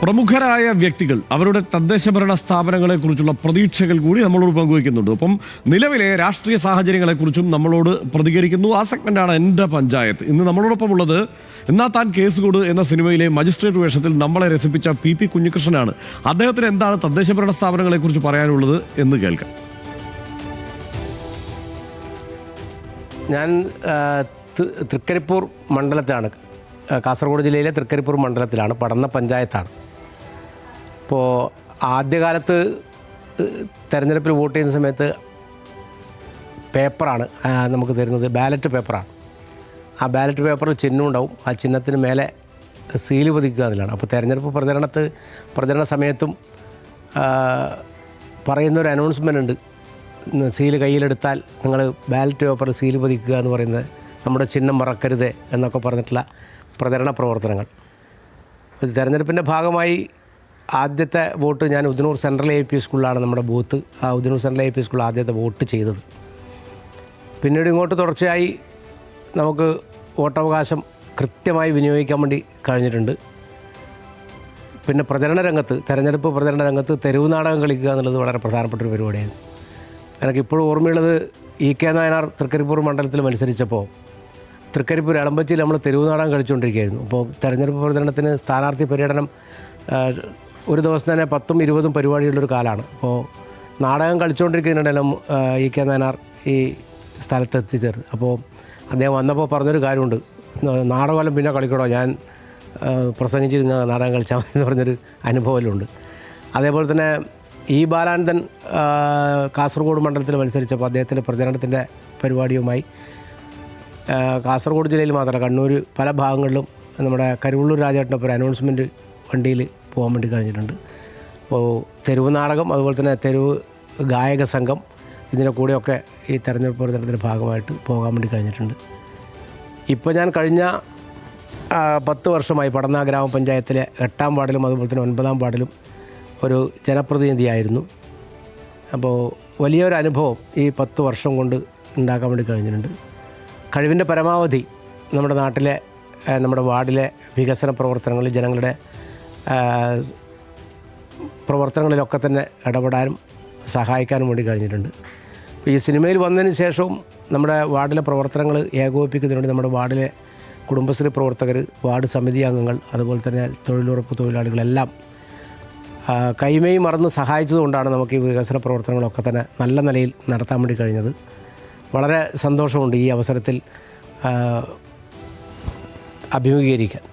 പ്രമുഖരായ വ്യക്തികൾ അവരുടെ തദ്ദേശഭരണ സ്ഥാപനങ്ങളെക്കുറിച്ചുള്ള പ്രതീക്ഷകൾ കൂടി നമ്മളോട് പങ്കുവയ്ക്കുന്നുണ്ട്. ഒപ്പം നിലവിലെ രാഷ്ട്രീയ സാഹചര്യങ്ങളെക്കുറിച്ചും നമ്മളോട് പ്രതികരിക്കുന്നു. ആ സെഗ്മെന്റാണ് എൻ്റെ പഞ്ചായത്ത്. ഇന്ന് നമ്മളോടൊപ്പം ഉള്ളത് എന്നാ താൻ കേസ് കൊടു എന്ന സിനിമയിലെ മജിസ്ട്രേറ്റ് വേഷത്തിൽ നമ്മളെ രസിപ്പിച്ച പി കുഞ്ഞികൃഷ്ണനാണ്. അദ്ദേഹത്തിന് എന്താണ് തദ്ദേശഭരണ സ്ഥാപനങ്ങളെക്കുറിച്ച് പറയാനുള്ളത് എന്ന് കേൾക്കാം. ഞാൻ തൃക്കരിപ്പൂർ മണ്ഡലത്തിലാണ്, കാസർഗോഡ് ജില്ലയിലെ തൃക്കരിപ്പൂർ മണ്ഡലത്തിലാണ്, പടന്ന പഞ്ചായത്താണ്. ഇപ്പോൾ ആദ്യകാലത്ത് തെരഞ്ഞെടുപ്പിൽ വോട്ട് ചെയ്യുന്ന സമയത്ത് പേപ്പറാണ് നമുക്ക് തരുന്നത്, ബാലറ്റ് പേപ്പറാണ്. ആ ബാലറ്റ് പേപ്പറിൽ ചിഹ്നം ഉണ്ടാവും, ആ ചിഹ്നത്തിന് മേലെ സീല് പതിക്കുക എന്നതാണ്. അപ്പോൾ തെരഞ്ഞെടുപ്പ് പ്രചരണ സമയത്തും പറയുന്നൊരു അനൗൺസ്മെൻ്റ് ഉണ്ട്, സീല് കയ്യിലെടുത്താൽ നിങ്ങൾ ബാലറ്റ് പേപ്പറിൽ സീല് പതിക്കുക എന്ന് പറയുന്നത്, നമ്മുടെ ചിഹ്നം മറക്കരുത് എന്നൊക്കെ പറഞ്ഞിട്ടുള്ള പ്രചരണ പ്രവർത്തനങ്ങൾ. തെരഞ്ഞെടുപ്പിൻ്റെ ഭാഗമായി ആദ്യത്തെ വോട്ട് ഞാൻ ഉദനൂർ സെൻട്രൽ AP സ്കൂളിലാണ് നമ്മുടെ ബൂത്ത്. ആ ഉദനൂർ സെൻട്രൽ AP സ്കൂളിൽ ആദ്യത്തെ വോട്ട് ചെയ്തത്. പിന്നീട് ഇങ്ങോട്ട് തുടർച്ചയായി നമുക്ക് വോട്ടവകാശം കൃത്യമായി വിനിയോഗിക്കാൻ വേണ്ടി കഴിഞ്ഞിട്ടുണ്ട്. പിന്നെ തെരഞ്ഞെടുപ്പ് പ്രചരണ രംഗത്ത് തെരുവ് നാടകം കളിക്കുക എന്നുള്ളത് വളരെ പ്രധാനപ്പെട്ടൊരു പരിപാടിയായിരുന്നു. എനിക്കിപ്പോഴും ഓർമ്മയുള്ളത് EK നായനാർ തൃക്കരിപ്പൂർ മണ്ഡലത്തിൽ മത്സരിച്ചപ്പോൾ തൃക്കരിപ്പൂർ എളമ്പച്ചിയിൽ നമ്മൾ തെരുവ് നാടകം കളിച്ചുകൊണ്ടിരിക്കുകയായിരുന്നു. അപ്പോൾ തെരഞ്ഞെടുപ്പ് പ്രചരണത്തിന് സ്ഥാനാർത്ഥി പര്യടനം ഒരു ദിവസം തന്നെ 10ഉം 20ഉം പരിപാടിയുള്ളൊരു കാലമാണ്. അപ്പോൾ നാടകം കളിച്ചുകൊണ്ടിരിക്കുന്നതിനിടയിലും EK നായനാർ ഈ സ്ഥലത്ത് എത്തിച്ചേർന്നു. അപ്പോൾ അദ്ദേഹം വന്നപ്പോൾ പറഞ്ഞൊരു കാര്യമുണ്ട്, നാടകമെല്ലാം പിന്നെ കളിക്കണോ, ഞാൻ പ്രസംഗിച്ച് നാടകം കളിച്ചാൽ മതി എന്ന് പറഞ്ഞൊരു അനുഭവമുണ്ട്. അതേപോലെ തന്നെ ബാലാനന്ദൻ കാസർഗോഡ് മണ്ഡലത്തിൽ മത്സരിച്ചപ്പോൾ അദ്ദേഹത്തിൻ്റെ പ്രചരണത്തിൻ്റെ പരിപാടിയുമായി കാസർഗോഡ് ജില്ലയിൽ മാത്രമല്ല കണ്ണൂർ പല ഭാഗങ്ങളിലും നമ്മുടെ കരുവള്ളൂർ രാജേട്ടനൊപ്പം ഒരു അനൗൺസ്മെൻറ്റ് വണ്ടിയിൽ പോകാൻ വേണ്ടി കഴിഞ്ഞിട്ടുണ്ട്. അപ്പോൾ തെരുവ് നാടകം, അതുപോലെ തന്നെ തെരുവ് ഗായക സംഘം, ഇതിൻ്റെ കൂടെയൊക്കെ ഈ തെരഞ്ഞെടുപ്പ് പ്രചരണത്തിൻ്റെ ഭാഗമായിട്ട് പോകാൻ വേണ്ടി കഴിഞ്ഞിട്ടുണ്ട്. ഇപ്പോൾ ഞാൻ കഴിഞ്ഞ 10 വർഷമായി പടന്ന ഗ്രാമപഞ്ചായത്തിലെ 8ാം വാർഡിലും അതുപോലെ തന്നെ 9ാം വാർഡിലും ഒരു ജനപ്രതിനിധിയായിരുന്നു. അപ്പോൾ വലിയൊരു അനുഭവം ഈ 10 വർഷം കൊണ്ട് ഉണ്ടാക്കാൻ വേണ്ടി കഴിഞ്ഞിട്ടുണ്ട്. കഴിവിൻ്റെ പരമാവധി നമ്മുടെ നാട്ടിലെ നമ്മുടെ വാർഡിലെ വികസന പ്രവർത്തനങ്ങളിൽ ജനങ്ങളുടെ പ്രവർത്തനങ്ങളിലൊക്കെ തന്നെ ഇടപെടാനും സഹായിക്കാനും വേണ്ടി കഴിഞ്ഞിട്ടുണ്ട്. ഈ സിനിമയിൽ വന്നതിന് ശേഷവും നമ്മുടെ വാർഡിലെ പ്രവർത്തനങ്ങൾ ഏകോപിപ്പിക്കുന്നതിന് വേണ്ടി നമ്മുടെ വാർഡിലെ കുടുംബശ്രീ പ്രവർത്തകർ, വാർഡ് സമിതി അംഗങ്ങൾ, അതുപോലെ തന്നെ തൊഴിലുറപ്പ് തൊഴിലാളികളെല്ലാം കൈമേയി മറന്ന് സഹായിച്ചതുകൊണ്ടാണ് നമുക്ക് ഈ വികസന പ്രവർത്തനങ്ങളൊക്കെ തന്നെ നല്ല നിലയിൽ നടത്താൻ വേണ്ടി കഴിഞ്ഞത്. വളരെ സന്തോഷമുണ്ട് ഈ അവസരത്തിൽ അഭിമുഖീകരിക്കാൻ.